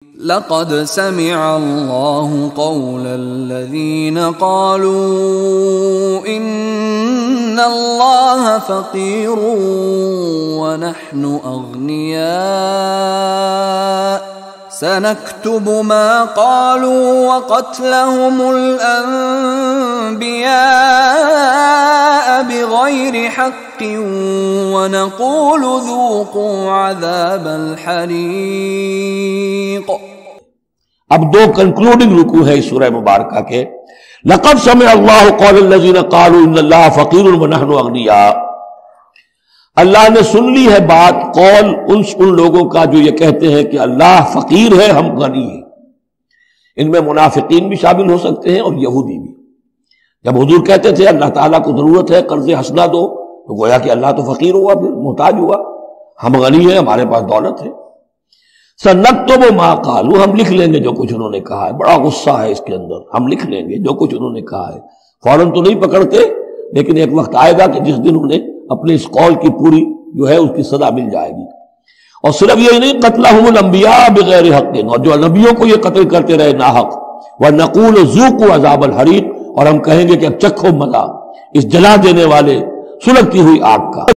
لقد سمع الله قول الذين قالوا إن الله فقير ونحن أغنياء سنكتب ما قالوا وقتلهم الأنبياء بغير حق ونقول ذوقوا عذاب الحريق۔ اب دو کنکلوڈنگ رکوع ہے اس سورہ مبارکہ کے۔ لقد سمع اللہ قول الذین قالوا ان اللہ فقیر ونحن اغنیاء، اللہ نے سن لی ہے بات، قول ان لوگوں کا جو یہ کہتے ہیں کہ اللہ فقیر ہے ہم غنی ہیں۔ ان میں منافقین بھی شامل ہو سکتے ہیں اور یہودی بھی۔ جب حضور کہتے تھے اللہ تعالیٰ کو ضرورت ہے قرض حسنہ دو، تو گویا کہ اللہ تو فقیر ہوا، پھر محتاج ہوا، ہم غنی ہیں، ہمارے پاس دولت ہے۔ سنکتب ما قالوا، ہم لکھ لیں گے جو کچھ انہوں نے کہا ہے۔ بڑا غصہ ہے اس کے اندر، ہم لکھ لیں گے جو کچھ انہوں نے کہا ہے۔ فوراً تو نہیں پکڑتے، لیکن ایک وقت آئے گا کہ جس دن انہیں اپنے اس قول کی پوری جو ہے اس کی سزا مل جائے گی۔ اور صرف یہی نہیں، قتلہم الانبیاء بغیر حق، اور جو نبیوں کو یہ قتل کرتے رہے ناحق، ونقول ذوقوا عذاب الحریق، اور ہم کہیں گے کہ اب چکھو مزہ اس جلا دینے والے سلگتی ہوئی آگ کا۔